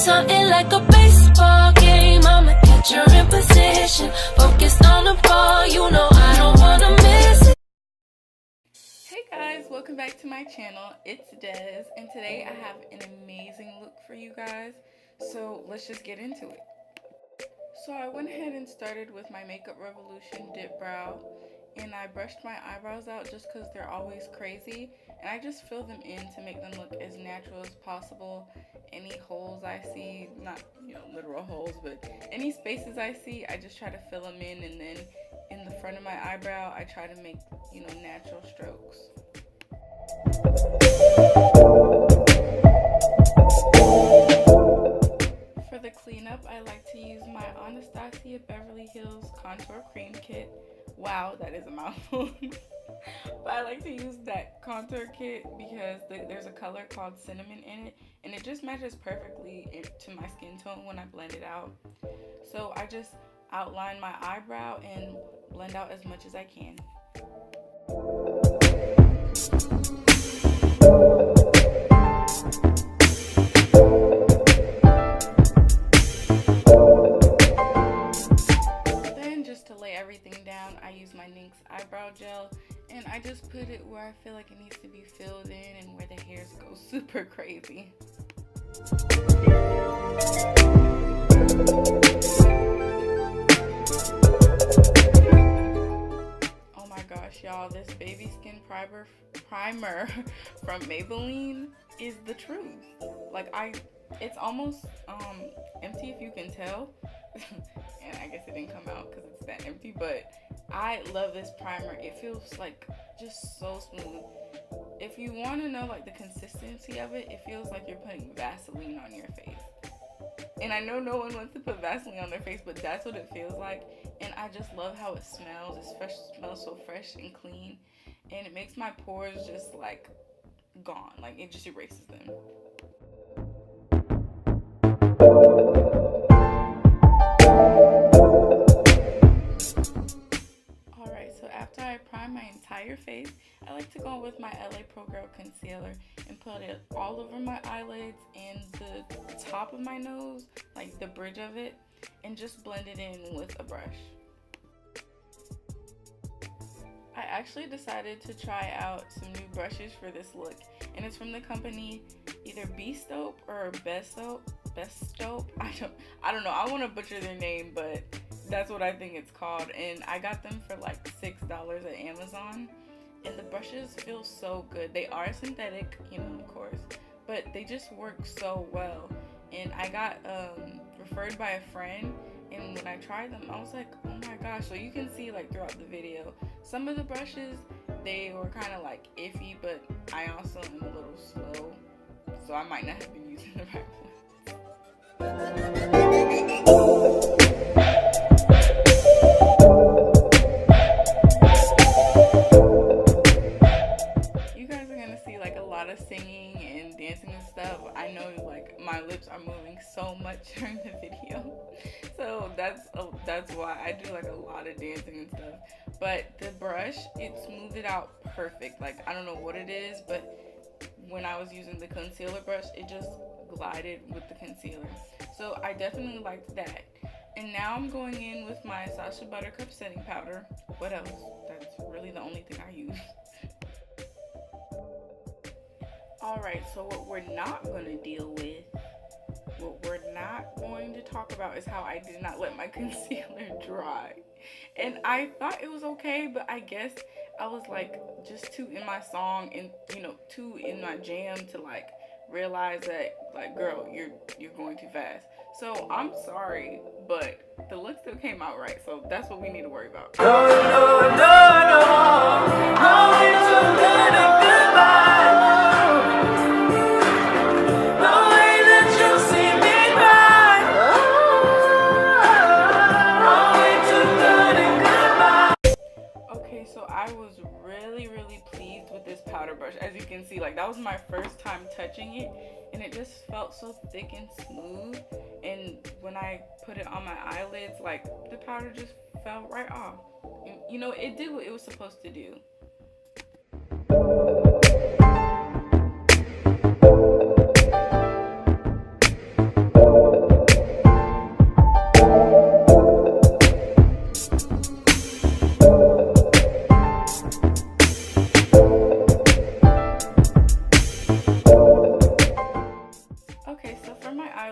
something like a baseball game. I'm a catcher in position, focused on the ball. You know I don't wanna miss it. Hey guys, welcome back to my channel. It's Des, and today I have an amazing look for you guys. So let's just get into it. So I went ahead and started with my Makeup Revolution Dip Brow, and I brushed my eyebrows out just because they're always crazy, and I just fill them in to make them look as natural as possible. Any holes I see, not literal holes, but any spaces I see, I just try to fill them in, and then in the front of my eyebrow I try to make natural strokes. For the cleanup, I like to use my Anastasia Beverly Hills Contour Cream Kit. Wow, that is a mouthful. But I like to use that contour kit because there's a color called cinnamon in it, and it just matches perfectly to my skin tone when I blend it out. So I just outline my eyebrow and blend out as much as I can. Then, just to lay everything down, I use my NYX eyebrow gel, and I just put it where I feel like it needs to be filled in and where the hairs go super crazy. Oh my gosh, y'all, this baby skin primer from Maybeline is the truth. Like, it's almost empty, if you can tell. And I guess it didn't come out because it's that empty, but I love this primer. It feels like just so smooth. If you want to know like the consistency of it, it feels like you're putting Vaseline on your face. And I know no one wants to put Vaseline on their face, but that's what it feels like. And I just love how it smells. It smells so fresh and clean, and it makes my pores just like gone. Like, it just erases them. Alright, so after I prime my entire face, I like to go with my LA Pro Girl concealer and put it all over my eyelids and the top of my nose, like the bridge of it, and just blend it in with a brush. I actually decided to try out some new brushes for this look, and it's from the company either Beast Soap or Best Soap. I don't know. I want to butcher their name, but that's what I think it's called. And I got them for like $6 at Amazon, and the brushes feel so good. They are synthetic, of course, but they just work so well. And I got referred by a friend, and when I tried them, I was like, oh my gosh. So you can see like throughout the video, some of the brushes, they were kind of like iffy, but I also am a little slow, so I might not have been using the right one. You guys are gonna see like a lot of singing and dancing and stuff. I know like my lips are moving so much during the video, so that's why I do like a lot of dancing and stuff. But the brush, it smoothed it out perfect. Like, I don't know what it is, but when I was using the concealer brush, it just glided with the concealer. So I definitely liked that. And now I'm going in with my Sascha Buttercup setting powder. What else? That's really the only thing I use. Alright, so what we're not going to deal with, what we're not going to talk about is how I did not let my concealer dry. And I thought it was okay, but I guess I was like just too in my song and too in my jam to like realize that like, girl, you're going too fast. So I'm sorry, but the look still came out right, so that's what we need to worry about. Okay, so I was really pleased with this powder brush. As you can see, like, that was my first time touching it, and it just felt so thick and smooth. And when I put it on my eyelids, like, the powder just fell right off. It did what it was supposed to do.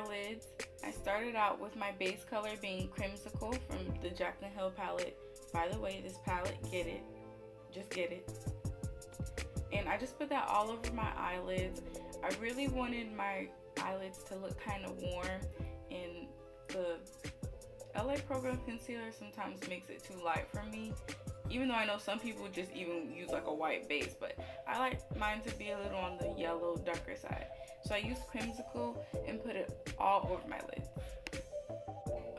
eyelids, I started out with my base color being Creamsicle from the Jacklyn Hill palette. By the way, this palette, get it. Just get it. And I just put that all over my eyelids. I really wanted my eyelids to look kind of warm, and the LA Program concealer sometimes makes it too light for me. Even though I know some people just even use like a white base, but I like mine to be a little on the yellow, darker side. So I used Creamsicle and put it all over my lids.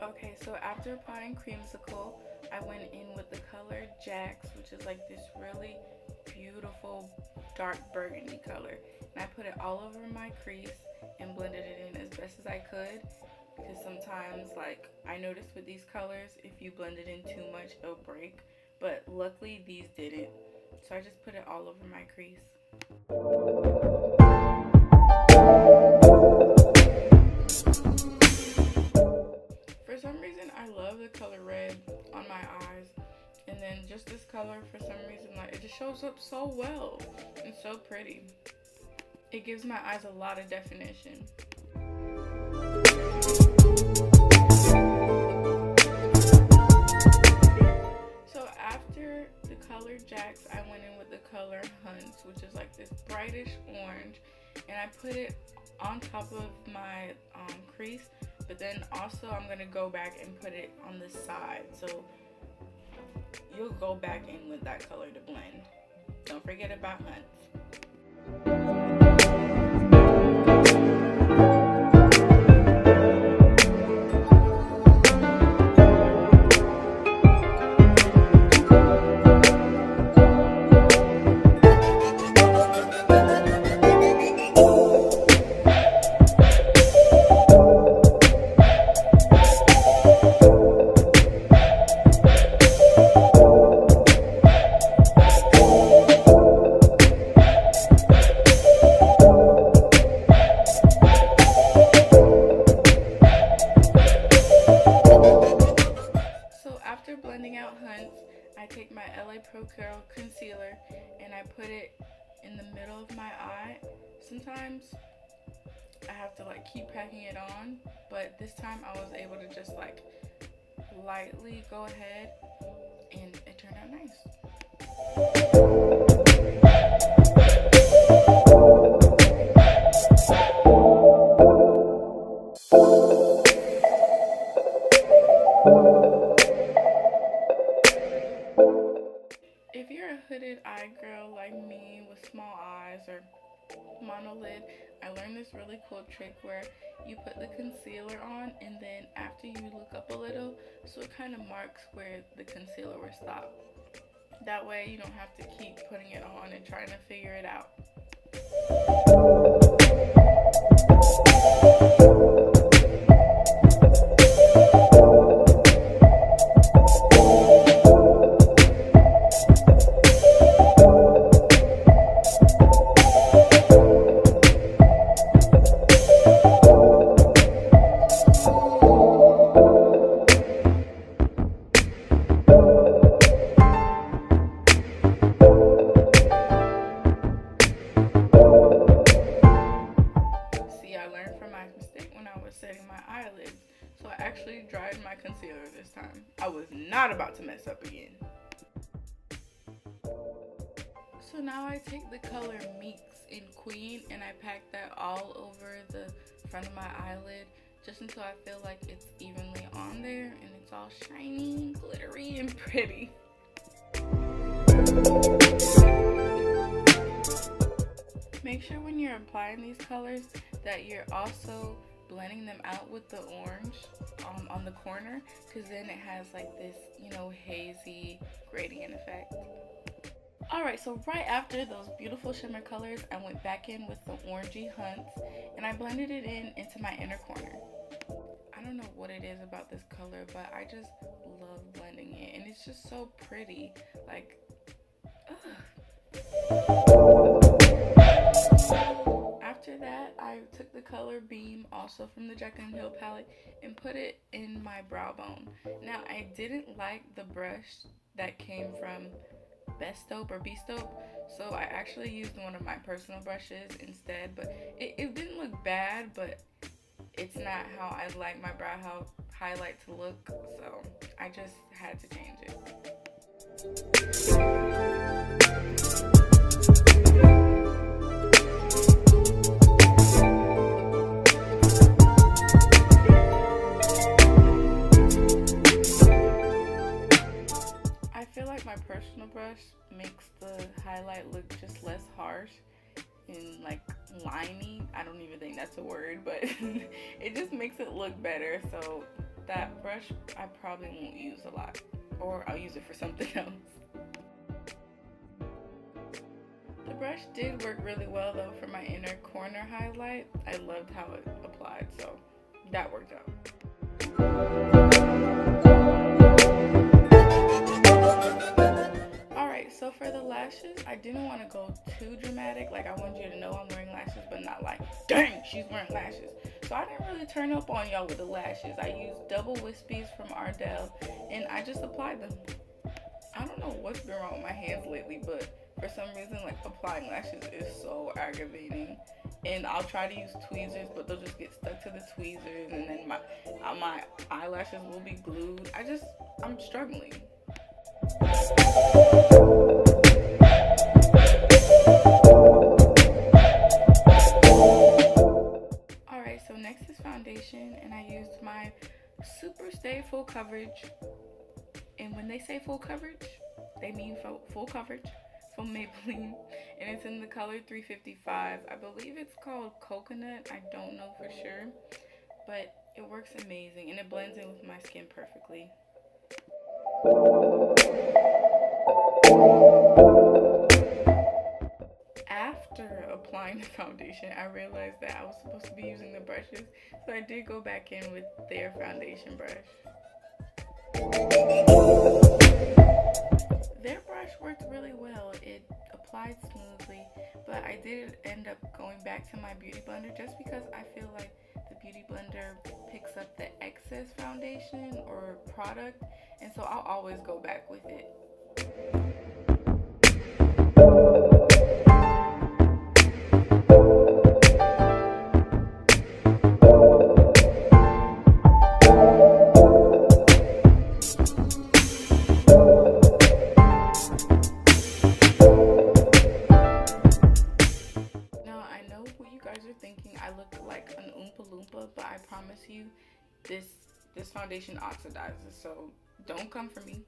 Okay, so after applying Creamsicle, I went in with the color Jacks, which is like this really beautiful dark burgundy color. And I put it all over my crease and blended it in as best as I could. Because sometimes, like, I noticed with these colors, if you blend it in too much, it'll break. But luckily, these didn't. So I just put it all over my crease. For some reason, I love the color red on my eyes. And then just this color, for some reason, like, it just shows up so well and so pretty. It gives my eyes a lot of definition. So after the color Jacks, I went in with the color Hunts, which is like this brightish orange, and I put it on top of my crease, but then also I'm going to go back and put it on the side, so you'll go back in with that color to blend. Don't forget about Hunts. Concealer, and I put it in the middle of my eye. Sometimes I have to like keep packing it on, but this time I was able to just like lightly go ahead, and it turned out nice. If you're a hooded eye girl like me with small eyes or monolid, I learned this really cool trick where you put the concealer on, and then after you look up a little, so it kind of marks where the concealer will stop. That way you don't have to keep putting it on and trying to figure it out. So I actually dried my concealer this time. I was not about to mess up again. So now I take the color Meeks in Queen and I pack that all over the front of my eyelid just until I feel like it's evenly on there and it's all shiny, glittery, and pretty. Make sure when you're applying these colors that you're also blending them out with the orange on the corner, because then it has like this, you know, hazy gradient effect. Alright, so right after those beautiful shimmer colors, I went back in with the orangey Hunts and I blended it into my inner corner. I don't know what it is about this color, but I just love blending it and it's just so pretty. Like, after that, I took the color Beam, also from the Jacklyn Hill palette, and put it in my brow bone. Now, I didn't like the brush that came from Best Dope or Beast Dope, so I actually used one of my personal brushes instead, but it didn't look bad, but it's not how I like my brow highlight to look, so I just had to change it. I feel like my personal brush makes the highlight look just less harsh and like liney. I don't even think that's a word, but it just makes it look better. So that brush I probably won't use a lot, or I'll use it for something else. The brush did work really well though for my inner corner highlight. I loved how it applied, so that worked out. Alright, so for the lashes, I didn't want to go too dramatic. Like, I wanted you to know I'm wearing lashes, but not like, dang, she's wearing lashes. So I didn't really turn up on y'all with the lashes. I used double wispies from Ardell, and I just applied them. I don't know what's been wrong with my hands lately, but for some reason, like, applying lashes is so aggravating. And I'll try to use tweezers, but they'll just get stuck to the tweezers, and then my eyelashes will be glued. I'm struggling. Alright, so next is foundation, and I used my Superstay full coverage. And when they say full coverage, they mean full coverage from Maybeline, and it's in the color 355. I believe it's called coconut. I don't know for sure, but it works amazing and it blends in with my skin perfectly. After applying the foundation, I realized that I was supposed to be using the brushes, so I did go back in with their foundation brush. Their brush worked really well. It applied smoothly, but I did end up going back to my beauty blender just because I feel like the beauty blender picks up the excess foundation or product, and so I'll always go back with it. But I promise you, this foundation oxidizes, so don't come for me.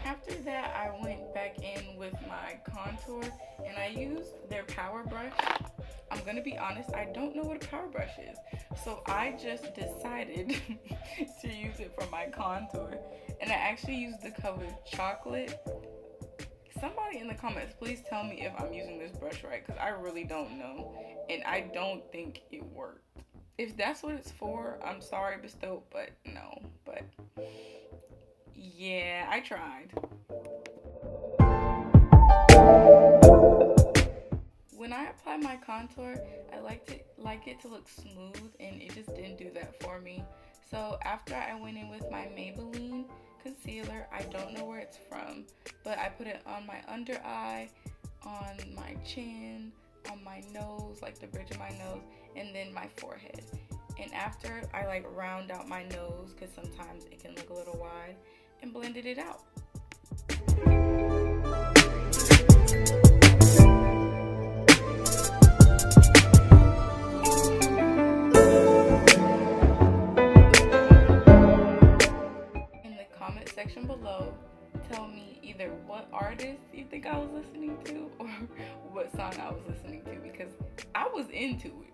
After that, I went back in with my contour, and I used their power brush. I'm gonna be honest, I don't know what a power brush is, so I just decided to use it for my contour, and I actually used the color chocolate. Somebody in the comments, please tell me if I'm using this brush right, because I really don't know, and I don't think it worked. If that's what it's for, I'm sorry, Bestow, but no. But yeah, I tried. When I apply my contour, I like it to look smooth, and it just didn't do that for me. So after I went in with my Maybelline concealer, I don't know where it's from, but I put it on my under eye, on my chin, on my nose, like the bridge of my nose, and then my forehead. And after, I like round out my nose, because sometimes it can look a little wide, and blended it out. Section below, tell me either what artist you think I was listening to or what song I was listening to, because I was into it.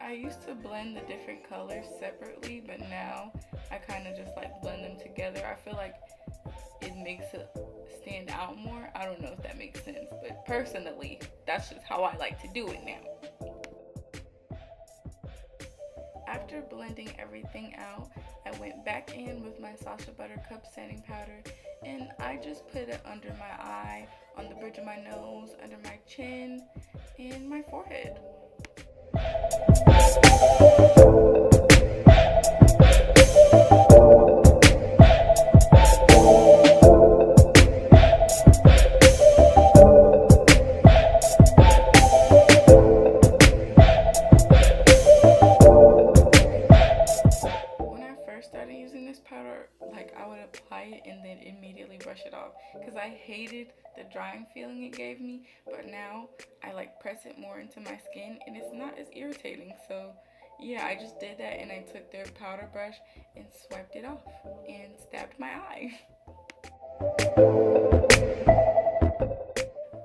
I used to blend the different colors separately, but now I kind of just like blend them together. I feel like it makes it stand out more. I don't know if that makes sense, but personally, that's just how I like to do it now. after blending everything out, I went back in with my Sascha Buttercup setting powder, and I just put it under my eye, on the bridge of my nose, under my chin, and my forehead. I would apply it and then immediately brush it off because I hated the drying feeling it gave me, but now I like press it more into my skin and it's not as irritating. So yeah, I just did that and I took the powder brush and swiped it off and stabbed my eye.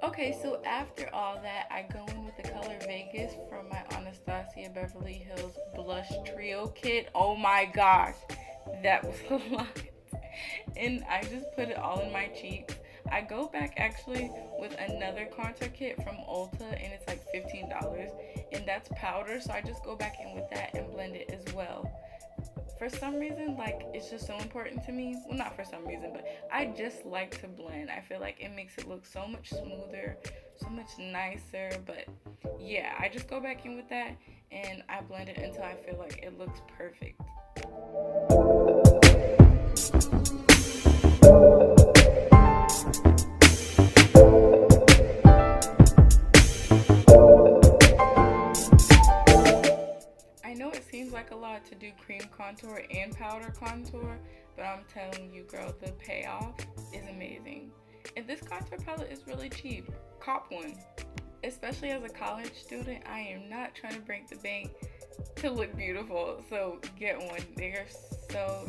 Okay, so after all that, I go in with the color Vegas from my Anastasia Beverly Hills Blush Trio Kit. Oh my gosh, that was a lot. And I just put it all in my cheeks. I go back actually with another contour kit from Ulta and it's like $15 and that's powder, so I just go back in with that and blend it as well. For some reason, like, it's just so important to me. Well, not for some reason, but I just like to blend. I feel like it makes it look so much smoother, so much nicer. But yeah, I just go back in with that and I blend it until I feel like it looks perfect. I know it seems like a lot to do cream contour and powder contour, but I'm telling you, girl, the payoff is amazing. And this contour palette is really cheap. Cop one. Especially as a college student, I am not trying to break the bank to look beautiful, so get one. They are so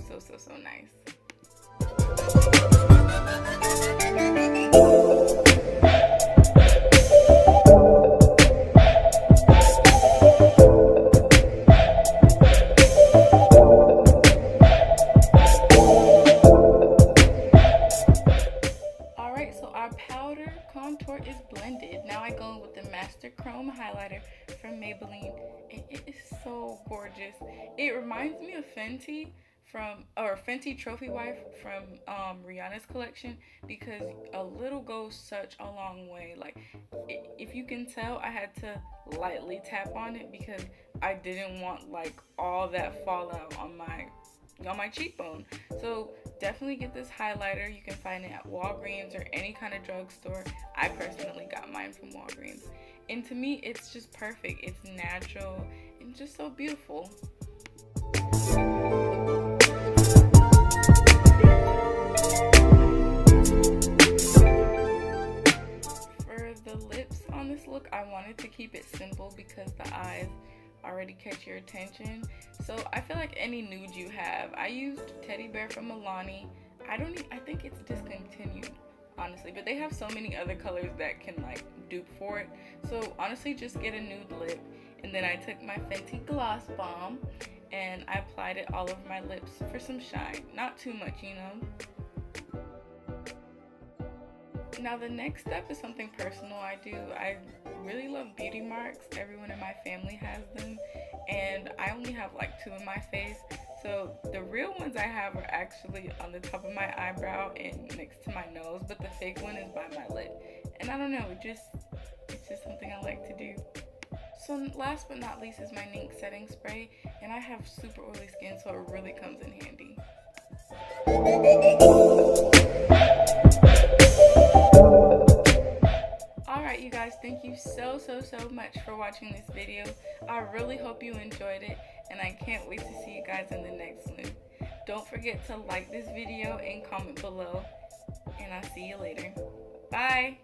nice. Alright, so our powder contour is blended. Now I go in with the Master Chrome highlighter from Maybeline, and it is so gorgeous. It reminds me of Fenty Trophy Wife from Rihanna's collection, because a little goes such a long way. Like, if you can tell, I had to lightly tap on it because I didn't want like all that fallout on my cheekbone. So definitely get this highlighter. You can find it at Walgreens or any kind of drugstore. I personally got mine from Walgreens, and to me it's just perfect. It's natural and just so beautiful. For the lips on this look, I wanted to keep it simple because the eyes already catch your attention. So I feel like any nude you have. I used Teddy Bear from Milani. I think it's discontinued, honestly, but they have so many other colors that can like dupe for it. So honestly, just get a nude lip. And then I took my Fenty Gloss Bomb and I applied it all over my lips for some shine. Not too much, you know. Now the next step is something personal I do. I really love beauty marks. Everyone in my family has them, and I only have like 2 in my face. So the real ones I have are actually on the top of my eyebrow and next to my nose, but the fake one is by my lip. And I don't know, it's just something I like to do. So last but not least is my Nink setting spray, and I have super oily skin, so it really comes in handy. Alright, you guys, thank you so much for watching this video. I really hope you enjoyed it, and I can't wait to see you guys in the next one. Don't forget to like this video and comment below, and I'll see you later. Bye!